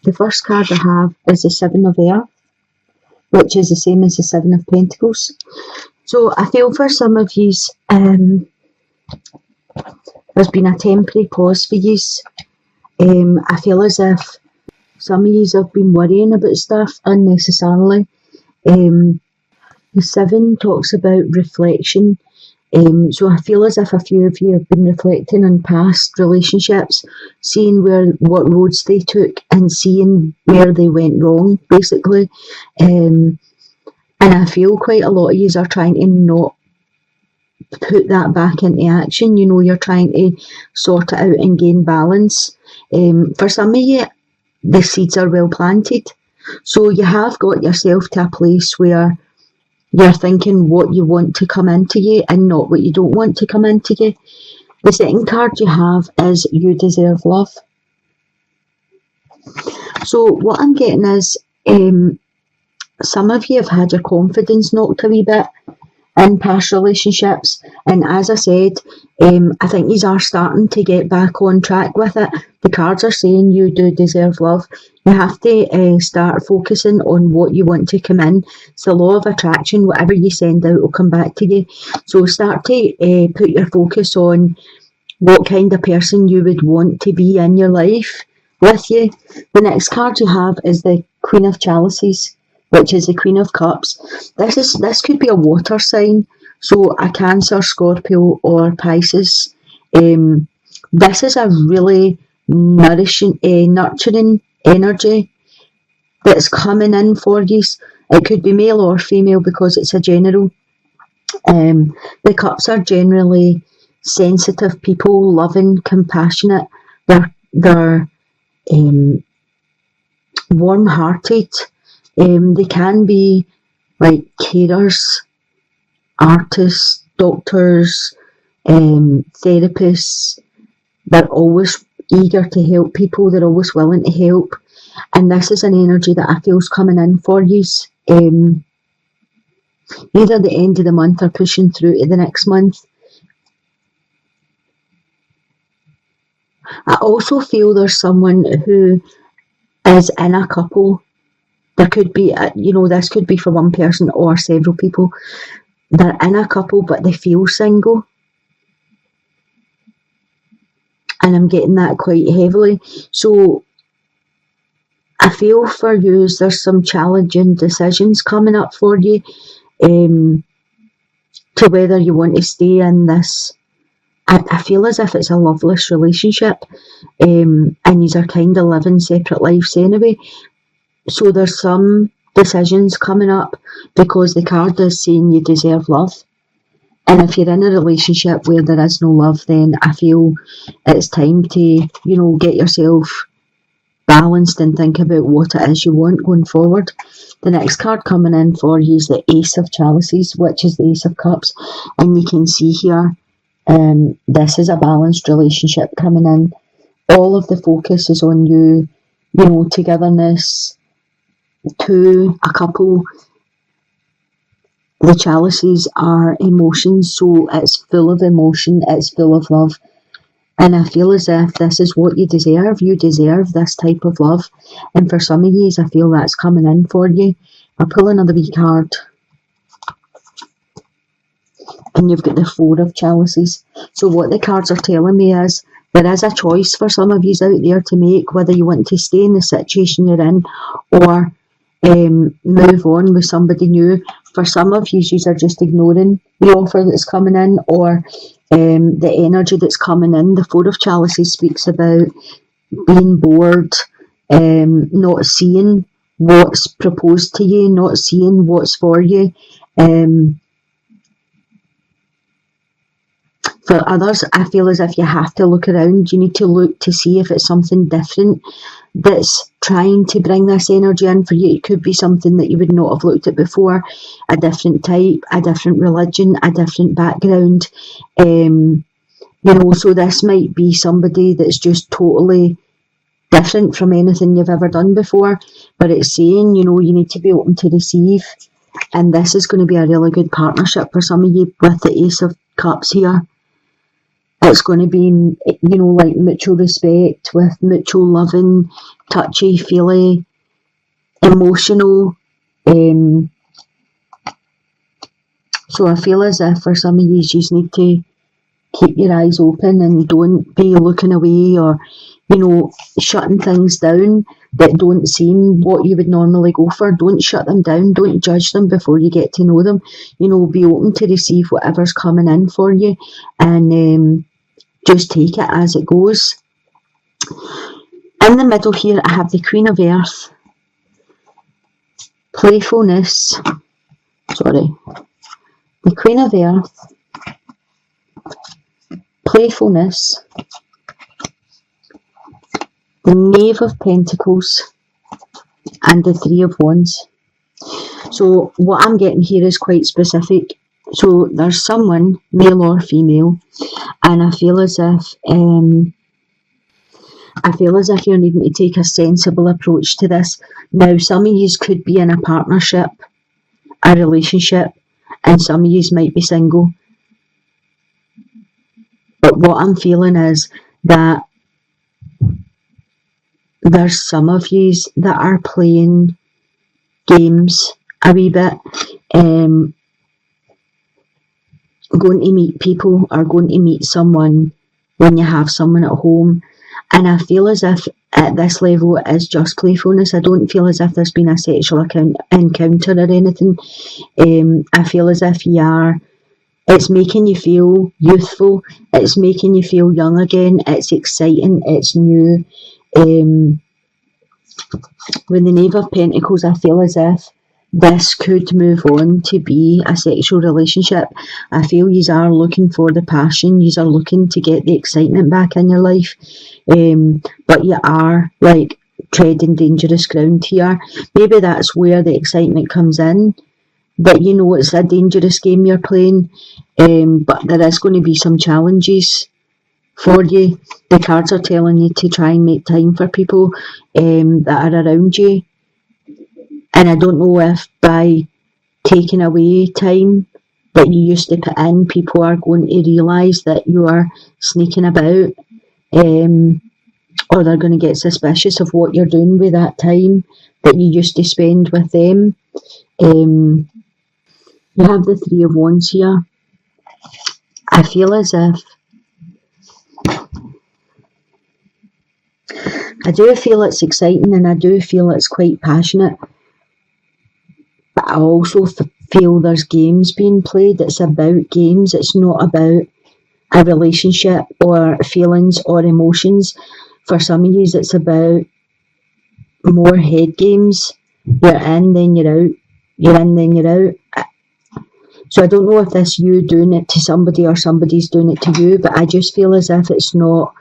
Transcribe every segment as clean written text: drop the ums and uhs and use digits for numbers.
the first card I have is the Seven of Air, which is the same as the Seven of Pentacles. So I feel for some of you, there's been a temporary pause for you. I feel as if some of you have been worrying about stuff unnecessarily. The Seven talks about reflection. So I feel as if a few of you have been reflecting on past relationships, seeing what roads they took and seeing where they went wrong, basically. And I feel quite a lot of you are trying to not put that back into action. You know, you're trying to sort it out and gain balance. For some of you, the seeds are well planted. So you have got yourself to a place where you're thinking what you want to come into you and not what you don't want to come into you. The second card you have is You Deserve Love. So what I'm getting is some of you have had your confidence knocked a wee bit in past relationships, and as I said, I think you are starting to get back on track with it. The cards are saying you do deserve love. You have to start focusing on what you want to come in. It's the law of attraction. Whatever you send out will come back to you. So start to put your focus on what kind of person you would want to be in your life with you. The next card you have is the Queen of Chalices, which is the Queen of Cups. This could be a water sign, so a Cancer, Scorpio, or Pisces. This is a really nurturing energy that's coming in for you. It could be male or female because it's a general. The Cups are generally sensitive people, loving, compassionate. They're warm-hearted. They can be like carers, artists, doctors, therapists. They're always eager to help people. They're always willing to help. And this is an energy that I feel is coming in for you. Either the end of the month or pushing through to the next month. I also feel there's someone who is in a couple. There could be, this could be for one person or several people. They're in a couple, but they feel single. And I'm getting that quite heavily. So I feel for you there's some challenging decisions coming up for you to whether you want to stay in this. I feel as if it's a loveless relationship, and you are kind of living separate lives anyway. So there's some decisions coming up because the card is saying you deserve love. And if you're in a relationship where there is no love, then I feel it's time to, get yourself balanced and think about what it is you want going forward. The next card coming in for you is the Ace of Chalices, which is the Ace of Cups. And you can see here, this is a balanced relationship coming in. All of the focus is on you, togetherness, a couple. The chalices are emotions, so it's full of emotion, it's full of love. And I feel as if this is what you deserve. You deserve this type of love. And for some of you, I feel that's coming in for you. I'll pull another wee card. And you've got the Four of Chalices. So what the cards are telling me is there is a choice for some of you out there to make, whether you want to stay in the situation you're in or move on with somebody new. For some of you, you are just ignoring the offer that's coming in or the energy that's coming in. The Four of Chalices speaks about being bored, not seeing what's proposed to you, not seeing what's for you. For others, I feel as if you have to look around. You need to look to see if it's something different that's trying to bring this energy in for you. It could be something that you would not have looked at before, a different type, a different religion, a different background. So this might be somebody that's just totally different from anything you've ever done before. But it's saying, you need to be open to receive. And this is going to be a really good partnership for some of you with the Ace of Cups here. it's going to be, like mutual respect with mutual loving, touchy, feely, emotional. So I feel as if for some of you just need to keep your eyes open and don't be looking away or, shutting things down that don't seem what you would normally go for. Don't shut them down. Don't judge them before you get to know them. Be open to receive whatever's coming in for you and just take it as it goes. In the middle here, I have the Queen of Earth. Playfulness. The Queen of Earth. Playfulness. The Knave of Pentacles. And the Three of Wands. So what I'm getting here is quite specific. So there's someone, male or female, and I feel as if you're needing to take a sensible approach to this. Now, some of you could be in a partnership, a relationship, and some of you might be single. But what I'm feeling is that there's some of you that are playing games a wee bit, going to meet people or going to meet someone when you have someone at home. And I feel as if at this level it is just playfulness. I don't feel as if there's been a sexual encounter or anything. I feel as if it's making you feel youthful. It's making you feel young again. It's exciting. It's new. With the Knave of Pentacles, I feel as if this could move on to be a sexual relationship. I feel you are looking for the passion. You are looking to get the excitement back in your life. But you are like treading dangerous ground here. Maybe that's where the excitement comes in. That it's a dangerous game you're playing. But there is going to be some challenges for you. The cards are telling you to try and make time for people that are around you. And I don't know if by taking away time that you used to put in, people are going to realise that you are sneaking about, or they're going to get suspicious of what you're doing with that time that you used to spend with them. You have the Three of Wands here. I feel as if I do feel it's exciting and I do feel it's quite passionate. But I also feel there's games being played. It's about games. It's not about a relationship or feelings or emotions. For some of you, it's about more head games. You're in, then you're out. You're in, then you're out. So I don't know if this you doing it to somebody or somebody's doing it to you, but I just feel as if it's not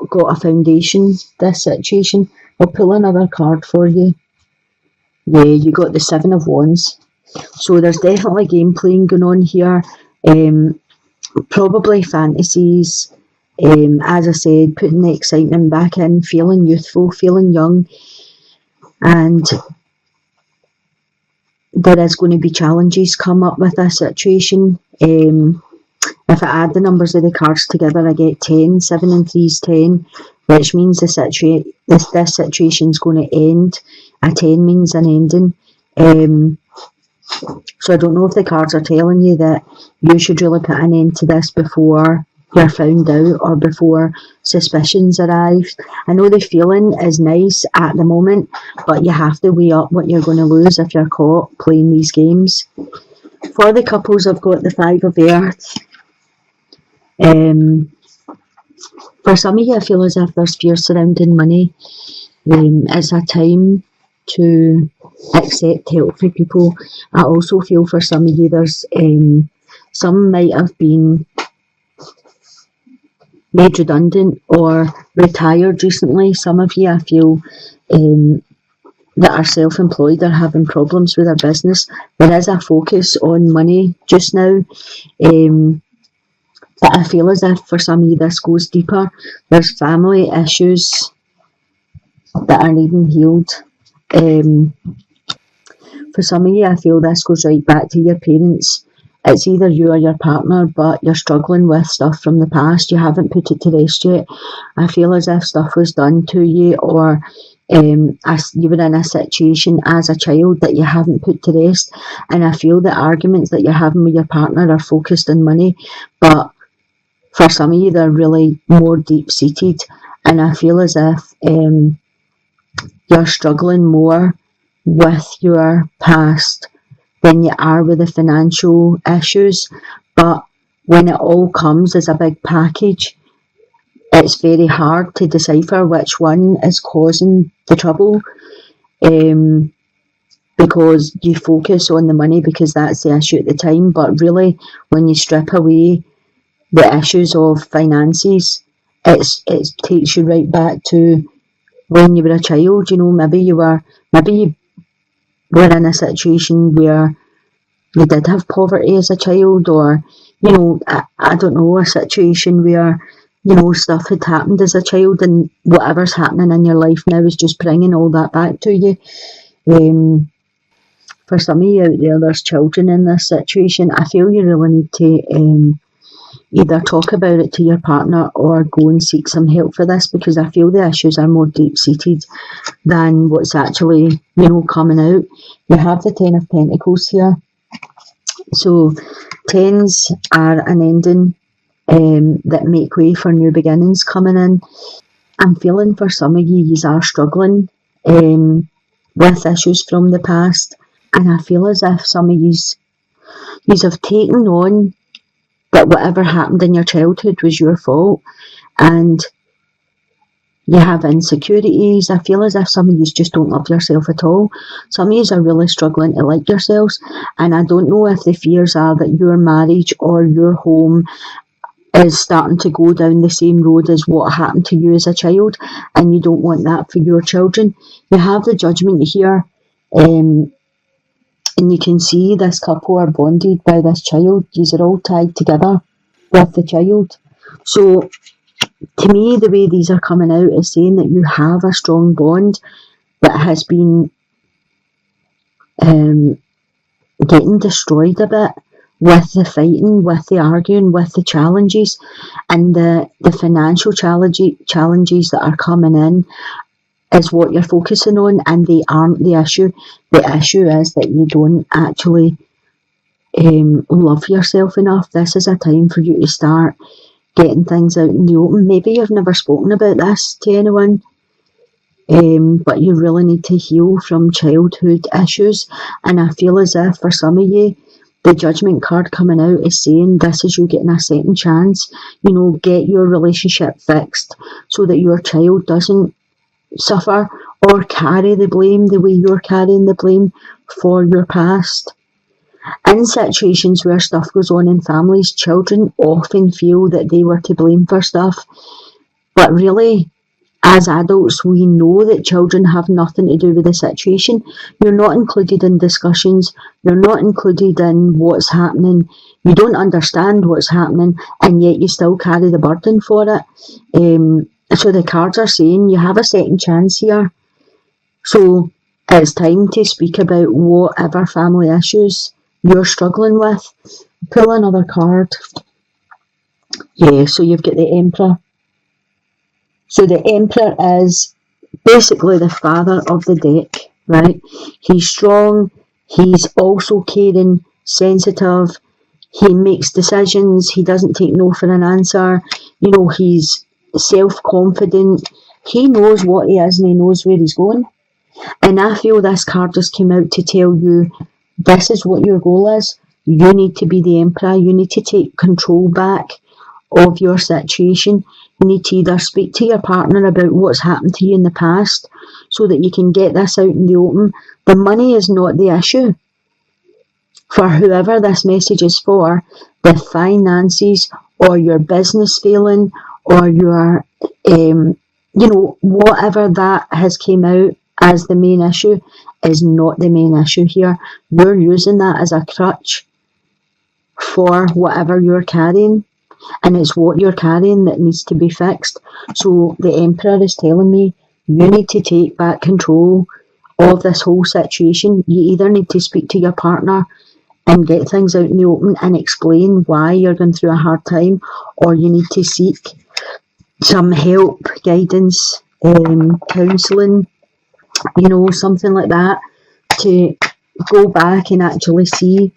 got a foundation, this situation. I'll pull another card for you. Yeah, you got the Seven of Wands. So there's definitely game playing going on here. Probably fantasies. As I said, putting the excitement back in, feeling youthful, feeling young. And there is going to be challenges come up with this situation. If I add the numbers of the cards together, I get 10. 7 and 3 is 10, which means this situation is going to end. A 10 means an ending. So I don't know if the cards are telling you that you should really put an end to this before you're found out or before suspicions arrive. I know the feeling is nice at the moment, but you have to weigh up what you're going to lose if you're caught playing these games. For the couples, I've got the Five of Earth. For some of you, I feel as if there's fear surrounding money. It's a time to accept help from people. I also feel for some of you, there's some might have been made redundant or retired recently. Some of you, I feel, that are self-employed are having problems with their business. There is a focus on money just now. But I feel as if for some of you this goes deeper. There's family issues that are needing healed. For some of you, I feel this goes right back to your parents it's either you or your partner, but you're struggling with stuff from the past. You haven't put it to rest yet. I feel as if stuff was done to you, or as you were in a situation as a child that you haven't put to rest. And I feel the arguments that you're having with your partner are focused on money, but for some of you, they're really more deep-seated. And I feel as if you're struggling more with your past than you are with the financial issues. But when it all comes as a big package, it's very hard to decipher which one is causing the trouble, because you focus on the money because that's the issue at the time. But really, when you strip away the issues of finances, it takes you right back to when you were a child. You know, maybe you were in a situation where you did have poverty as a child, or, you know, I don't know, a situation where, you know, stuff had happened as a child, and whatever's happening in your life now is just bringing all that back to you. For some of you out there, there's children in this situation. I feel you really need to either talk about it to your partner or go and seek some help for this, because I feel the issues are more deep-seated than what's actually, you know, coming out. You have the Ten of Pentacles here. So tens are an ending that make way for new beginnings coming in. I'm feeling for some of you, you are struggling with issues from the past, and I feel as if some of you have taken on that whatever happened in your childhood was your fault, and you have insecurities. I feel as if some of you just don't love yourself at all. Some of you are really struggling to like yourselves, and I don't know if the fears are that your marriage or your home is starting to go down the same road as what happened to you as a child, and you don't want that for your children. You have the Judgment here, and you can see this couple are bonded by this child. These are all tied together with the child. So to me, the way these are coming out is saying that you have a strong bond that has been getting destroyed a bit with the fighting, with the arguing, with the challenges, and the financial challenges that are coming in is what you're focusing on, and they aren't the issue. The issue is that you don't actually love yourself enough. This is a time for you to start getting things out in the open. Maybe you've never spoken about this to anyone, but you really need to heal from childhood issues. And I feel as if for some of you, the Judgment card coming out is saying this is you getting a second chance. You know, get your relationship fixed so that your child doesn't suffer or carry the blame the way you're carrying the blame for your past. In situations where stuff goes on in families, children often feel that they were to blame for stuff, but really, as adults, we know that children have nothing to do with the situation. You're not included in discussions, you're not included in what's happening, you don't understand what's happening, and yet you still carry the burden for it. So the cards are saying you have a second chance here. So it's time to speak about whatever family issues you're struggling with. Pull another card. Yeah, so you've got the Emperor. So the Emperor is basically the father of the deck, right? He's strong, he's also caring, sensitive, he makes decisions, he doesn't take no for an answer, you know, he's self-confident, he knows what he is and he knows where he's going. And I feel this card just came out to tell you this is what your goal is. You need to be the Emperor, you need to take control back of your situation. You need to either speak to your partner about what's happened to you in the past so that you can get this out in the open. The money is not the issue. For whoever this message is for, the finances or your business failing or your, whatever that has came out as the main issue is not the main issue here. You're using that as a crutch for whatever you're carrying. And it's what you're carrying that needs to be fixed. So the Emperor is telling me you need to take back control of this whole situation. You either need to speak to your partner and get things out in the open and explain why you're going through a hard time, or you need to seek some help, guidance, counselling, something like that, to go back and actually see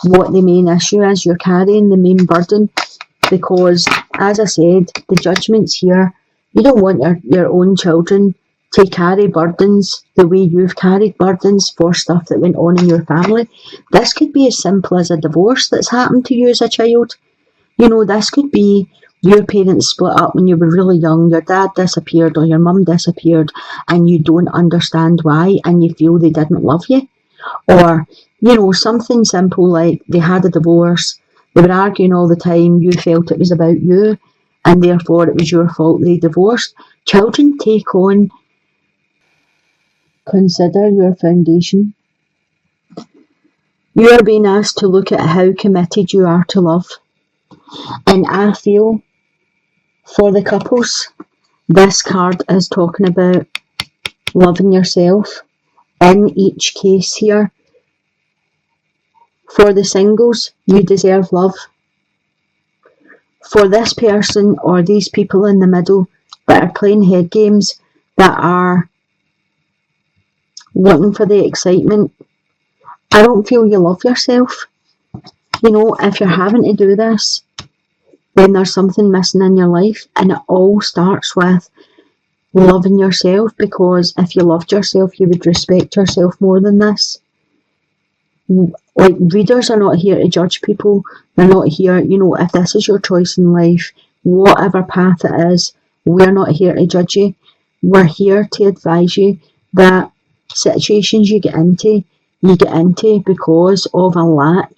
what the main issue is you're carrying, the main burden. Because, as I said, the judgment's here. You don't want your own children to carry burdens the way you've carried burdens for stuff that went on in your family. This could be as simple as a divorce that's happened to you as a child. This could be your parents split up when you were really young, your dad disappeared or your mum disappeared, and you don't understand why, and you feel they didn't love you. Or, something simple like they had a divorce, they were arguing all the time, you felt it was about you, and therefore it was your fault they divorced. Children take on, consider your foundation. You are being asked to look at how committed you are to love. And I feel, for the couples, this card is talking about loving yourself in each case here. For the singles, you deserve love. For this person or these people in the middle that are playing head games, that are looking for the excitement, I don't feel you love yourself. If you're having to do this, then there's something missing in your life, and it all starts with loving yourself, because if you loved yourself, you would respect yourself more than this. Like, readers are not here to judge people. They're not here, if this is your choice in life, whatever path it is, we're not here to judge you. We're here to advise you that situations you get into because of a lack.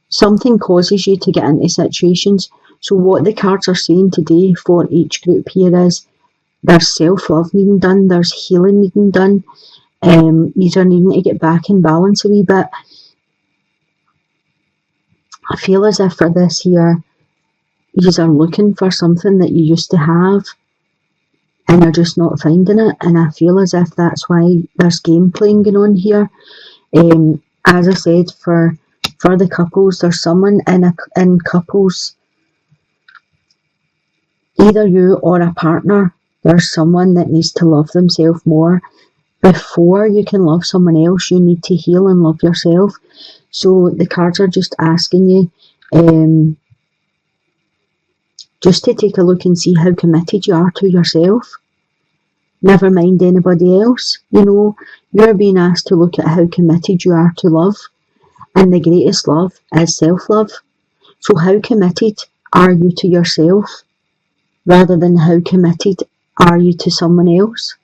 Something causes you to get into situations. So what the cards are saying today for each group here is there's self-love needing done, there's healing needing done. These are needing to get back in balance a wee bit. I feel as if for this here, you are looking for something that you used to have and you're just not finding it. And I feel as if that's why there's game playing going on here. As I said, for the couples, there's someone in couples, either you or a partner, there's someone that needs to love themselves more. Before you can love someone else, you need to heal and love yourself. So the cards are just asking you just to take a look and see how committed you are to yourself. Never mind anybody else. You're being asked to look at how committed you are to love. And the greatest love is self-love. So how committed are you to yourself, rather than how committed are you to someone else?